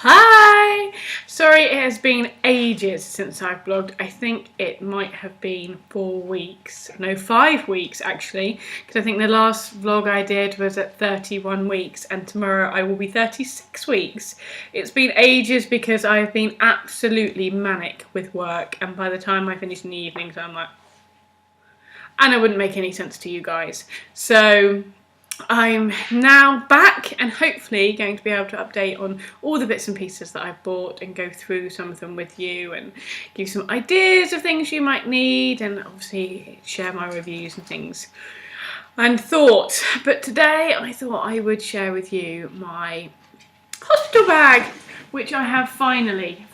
Hi! Sorry, it has been ages since I've vlogged. I think it might have been 4 weeks. No, 5 weeks actually, because I think the last vlog I did was at 31 weeks and tomorrow I will be 36 weeks. It's been ages because I've been absolutely manic with work, and by the time I finish in the evenings I'm like... and it wouldn't make any sense to you guys. So I'm now back and hopefully going to be able to update on all the bits and pieces that I've bought and go through some of them with you and give some ideas of things you might need and obviously share my reviews and things and thoughts. But today I thought I would share with you my hospital bag, which I have finally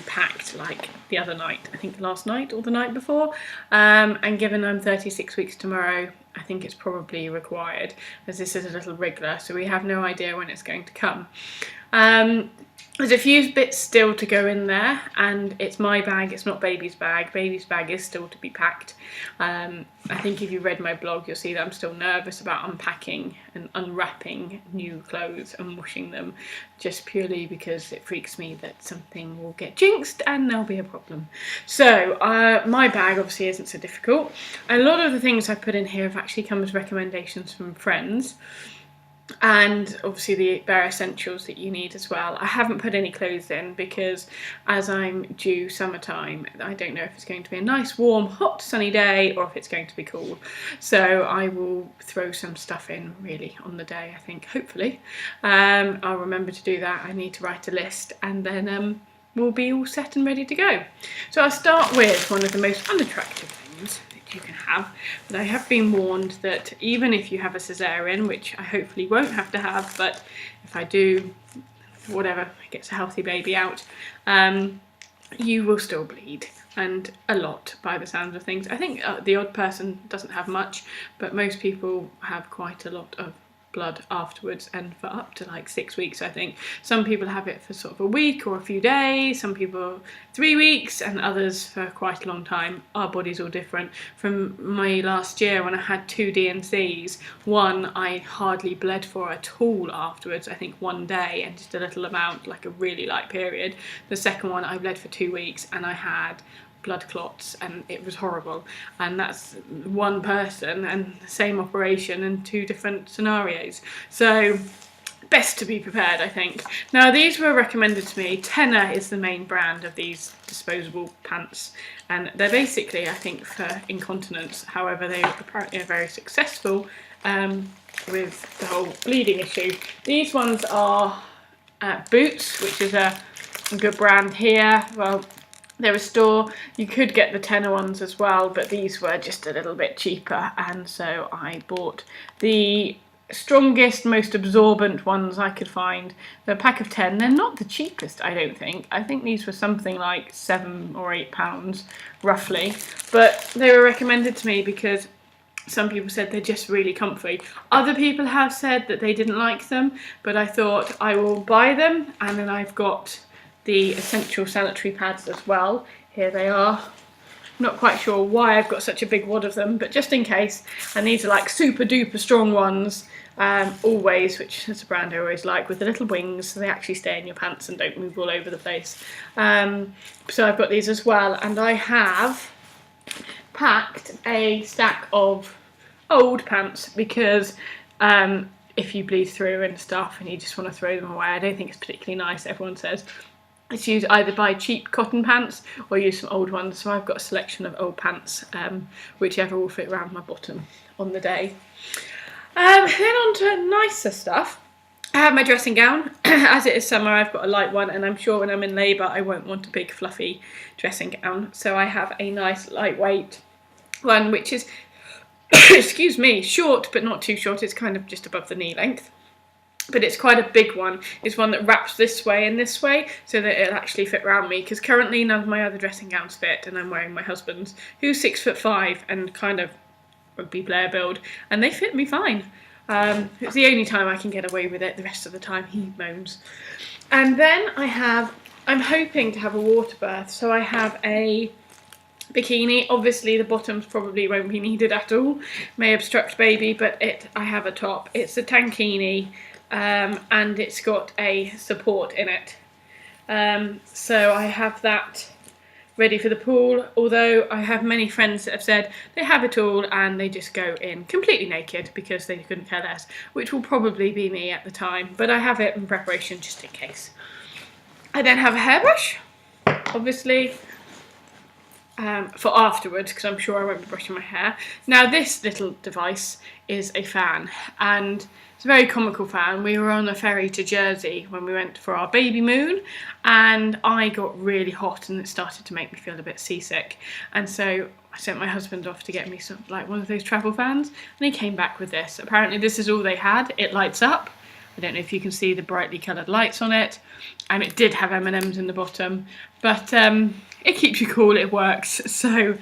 packed like the other night, I think last night or the night before, and given I'm 36 weeks tomorrow, I think it's probably required, as this is a little wriggler, so we have no idea when it's going to come. There's a few bits still to go in there, and it's my bag, it's not baby's bag. Baby's bag is still to be packed. I think if you read my blog, you'll see that I'm still nervous about unpacking and unwrapping new clothes and washing them, just purely because it freaks me that something will get jinxed and there'll be a problem. So my bag obviously isn't so difficult. A lot of the things I put in here have actually come as recommendations from friends, and obviously the bare essentials that you need as well. I haven't put any clothes in because as I'm due summertime, I don't know if it's going to be a nice warm hot sunny day or if it's going to be cool, so I will throw some stuff in really on the day, I think, hopefully. I'll remember to do that. I need to write a list and then we'll be all set and ready to go. So I'll start with one of the most unattractive things you can have, but I have been warned that even if you have a cesarean, which I hopefully won't have to have, but if I do, whatever, gets a healthy baby out, you will still bleed, and a lot by the sounds of things. I think the odd person doesn't have much, but most people have quite a lot of blood afterwards, and for up to like 6 weeks, I think. Some people have it for sort of a week or a few days, some people 3 weeks, and others for quite a long time. Our body's all different. From my last year when I had 2 D&Cs, one I hardly bled for at all afterwards, I think 1 day and just a little amount, like a really light period. The second one I bled for 2 weeks and I had blood clots and it was horrible, and that's one person and the same operation in 2 different scenarios, so best to be prepared, I think. Now these were recommended to me. Tenor is the main brand of these disposable pants, and they're basically, I think, for incontinence. However, they apparently are very successful with the whole bleeding issue. These ones are Boots, which is a good brand here. Well, they're a store. You could get the Tenor ones as well, but these were just a little bit cheaper, and so I bought the strongest, most absorbent ones I could find. They're a pack of 10. They're not the cheapest, I don't think. I think these were something like £7 or £8 roughly, but they were recommended to me because some people said they're just really comfy. Other people have said that they didn't like them, but I thought I will buy them, and then I've got the essential sanitary pads as well. Here they are. I'm not quite sure why I've got such a big wad of them, but just in case. And these are like super duper strong ones, Always, which is a brand I always like, with the little wings, so they actually stay in your pants and don't move all over the place. So I've got these as well, and I have packed a stack of old pants because if you bleed through and stuff and you just want to throw them away, I don't think it's particularly nice. Everyone says it's used either buy cheap cotton pants or use some old ones, so I've got a selection of old pants, whichever will fit around my bottom on the day. Then on to nicer stuff. I have my dressing gown. As it is summer, I've got a light one, and I'm sure when I'm in labour I won't want a big fluffy dressing gown, so I have a nice lightweight one which is excuse me, short but not too short. It's kind of just above the knee length, but it's quite a big one. It's one that wraps this way and this way so that it'll actually fit around me, because currently none of my other dressing gowns fit, and I'm wearing my husband's, who's 6'5" and kind of rugby player build, and they fit me fine. It's the only time I can get away with it. The rest of the time he moans. And then I'm hoping to have a water birth, so I have a bikini. Obviously the bottoms probably won't be needed at all, may obstruct baby, but I have a top. It's a tankini, and it's got a support in it, So I have that ready for the pool, although I have many friends that have said they have it all and they just go in completely naked because they couldn't care less, which will probably be me at the time, but I have it in preparation just in case. I then have a hairbrush, obviously, for afterwards, because I'm sure I won't be brushing my hair. Now this little device is a fan, and it's a very comical fan. We were on a ferry to Jersey when we went for our baby moon, and I got really hot and it started to make me feel a bit seasick, and so I sent my husband off to get me some, like, one of those travel fans, and he came back with this. Apparently this is all they had. It lights up. I don't know if you can see the brightly coloured lights on it, and it did have M&Ms in the bottom, but it keeps you cool, it works, so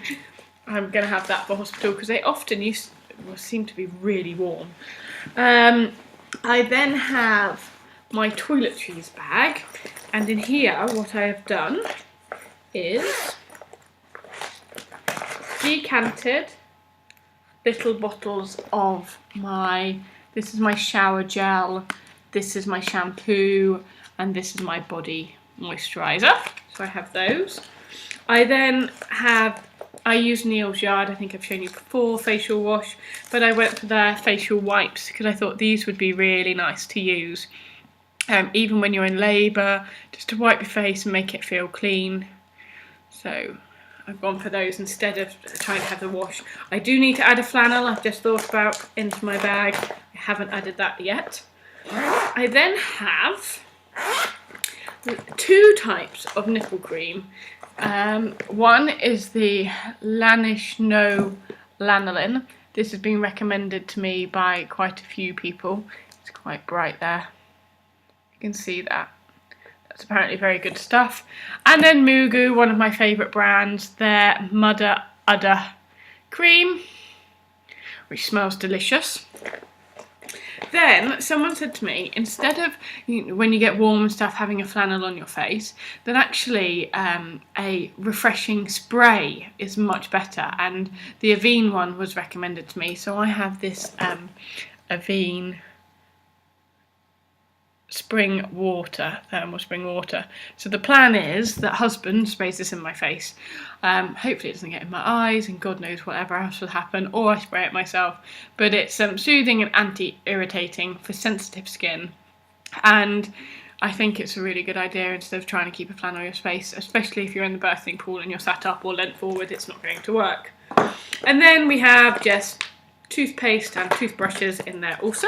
I'm going to have that for hospital because they often seem to be really warm. I then have my toiletries bag, and in here what I have done is decanted little bottles of this is my shower gel, this is my shampoo, and this is my body moisturiser. So I have those. I then use Neal's Yard, I think I've shown you before, facial wash, but I went for their facial wipes because I thought these would be really nice to use. Even when you're in labour, just to wipe your face and make it feel clean. So I've gone for those instead of trying to have the wash. I do need to add a flannel, I've just thought about, into my bag. I haven't added that yet. I then have 2 types of nipple cream. One is the Laneige No Lanolin. This has been recommended to me by quite a few people. It's quite bright there. You can see that. That's apparently very good stuff. And then Mugu, one of my favourite brands, their Mudda Udda cream, which smells delicious. Then someone said to me, instead of, when you get warm and stuff, having a flannel on your face, then actually a refreshing spray is much better, and the Avene one was recommended to me, so I have this Avene spring water, thermal spring water. So the plan is that husband sprays this in my face. Hopefully it doesn't get in my eyes and God knows whatever else will happen, or I spray it myself. But it's soothing and anti-irritating for sensitive skin, and I think it's a really good idea instead of trying to keep a flannel on your face, especially if you're in the birthing pool and you're sat up or leant forward, it's not going to work. And then we have just toothpaste and toothbrushes in there also.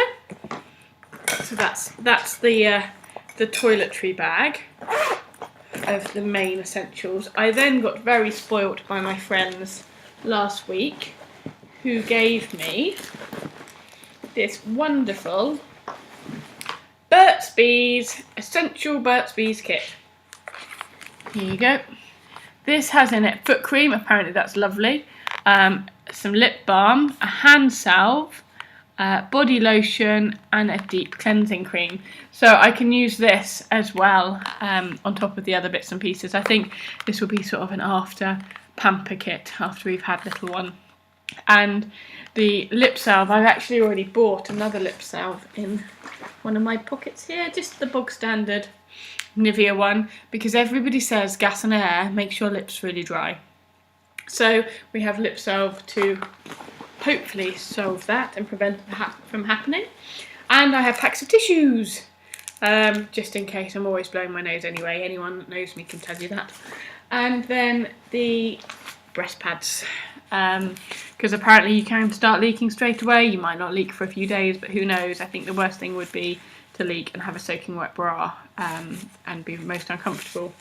So that's the toiletry bag of the main essentials. I then got very spoilt by my friends last week, who gave me this wonderful Burt's Bees Essential Burt's Bees kit. Here you go. This has in it foot cream, apparently that's lovely, some lip balm, a hand salve, body lotion, and a deep cleansing cream. So I can use this as well on top of the other bits and pieces. I think this will be sort of an after pamper kit after we've had little one. And the lip salve, I've actually already bought another lip salve in one of my pockets here, just the bog standard Nivea one, because everybody says gas and air makes your lips really dry. So we have lip salve to hopefully solve that and prevent that from happening. And I have packs of tissues, just in case. I'm always blowing my nose anyway, anyone that knows me can tell you that. And then the breast pads, because apparently you can start leaking straight away. You might not leak for a few days, but who knows. I think the worst thing would be to leak and have a soaking wet bra and be most uncomfortable.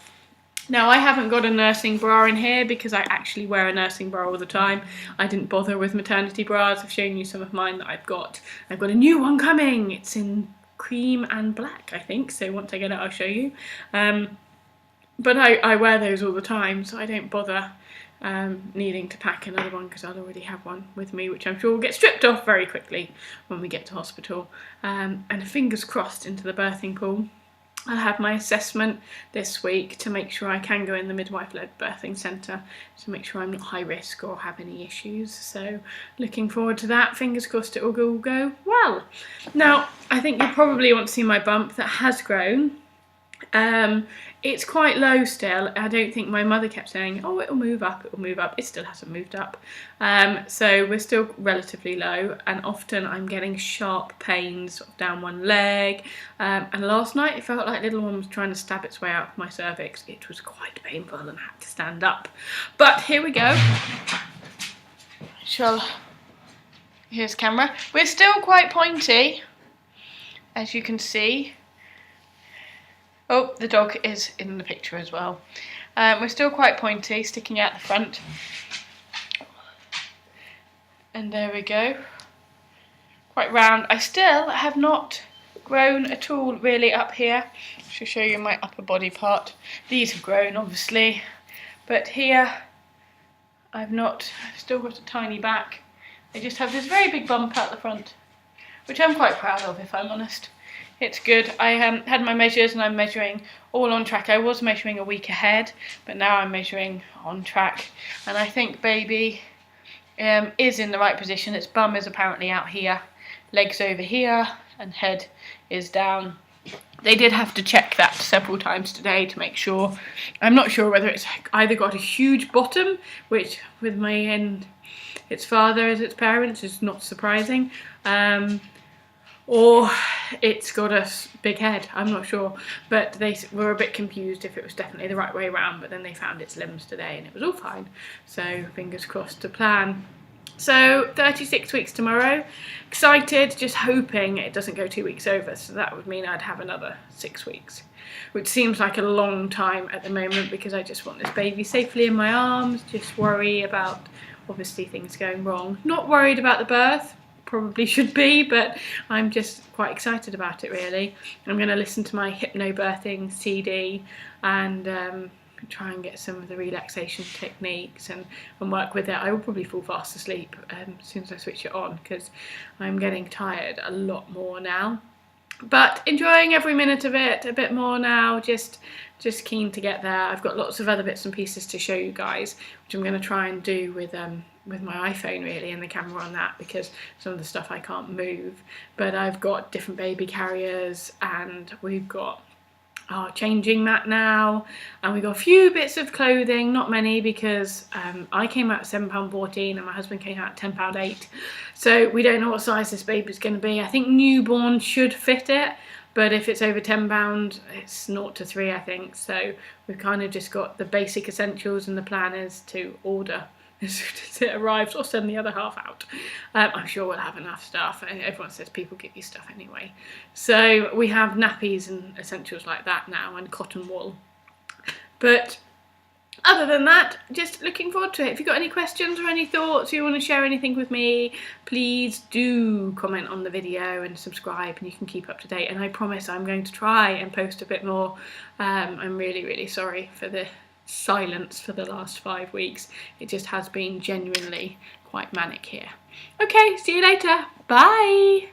Now, I haven't got a nursing bra in here because I actually wear a nursing bra all the time. I didn't bother with maternity bras. I've shown you some of mine that I've got. I've got a new one coming. It's in cream and black, I think. So once I get it, I'll show you. But I wear those all the time, so I don't bother needing to pack another one because I'll already have one with me, which I'm sure will get stripped off very quickly when we get to hospital. And fingers crossed into the birthing pool. I'll have my assessment this week to make sure I can go in the midwife-led birthing centre to make sure I'm not high risk or have any issues. So looking forward to that. Fingers crossed it will go well. Now, I think you probably want to see my bump that has grown. It's quite low still. I don't think, my mother kept saying, oh, it'll move up, it'll move up. It still hasn't moved up. So we're still relatively low, and often I'm getting sharp pains sort of down one leg. And last night it felt like little one was trying to stab its way out of my cervix. It was quite painful and I had to stand up. But here we go. Here's camera. We're still quite pointy, as you can see. Oh, the dog is in the picture as well. We're still quite pointy, sticking out the front. And there we go. Quite round. I still have not grown at all really up here. I should show you my upper body part. These have grown obviously, but here I've still got a tiny back. I just have this very big bump out the front, which I'm quite proud of, if I'm honest. It's good. I had my measures and I'm measuring all on track. I was measuring a week ahead, but now I'm measuring on track. And I think baby is in the right position. Its bum is apparently out here, legs over here, and head is down. They did have to check that several times today to make sure. I'm not sure whether it's either got a huge bottom, which with its father as its parents is not surprising, or it's got a big head. I'm not sure, but they were a bit confused if it was definitely the right way around, but then they found its limbs today and it was all fine. So fingers crossed to plan. So 36 weeks tomorrow. Excited, just hoping it doesn't go 2 weeks over, so that would mean I'd have another 6 weeks, which seems like a long time at the moment because I just want this baby safely in my arms. Just worry about obviously things going wrong. Not worried about the birth, probably should be, but I'm just quite excited about it really. I'm going to listen to my hypnobirthing CD and try and get some of the relaxation techniques and work with it. I will probably fall fast asleep as soon as I switch it on because I'm getting tired a lot more now. But enjoying every minute of it a bit more now, just keen to get there. I've got lots of other bits and pieces to show you guys, which I'm going to try and do with my iPhone really and the camera on that, because some of the stuff I can't move. But I've got different baby carriers and we've got our changing mat now, and we got a few bits of clothing, not many because I came out at £7.14 and my husband came out at £10.8, so we don't know what size this baby's going to be. I think newborn should fit it, but if it's over £10 it's 0 to 3 I think, so we've kind of just got the basic essentials, and the plan is to order as soon as it arrives or send the other half out. I'm sure we'll have enough stuff, and everyone says people give you stuff anyway. So we have nappies and essentials like that now, and cotton wool. But other than that, just looking forward to it. If you've got any questions or any thoughts, or you want to share anything with me, please do comment on the video and subscribe, and you can keep up to date. And I promise I'm going to try and post a bit more. I'm really, really sorry for the silence for the last 5 weeks. It just has been genuinely quite manic here. Okay, see you later. Bye.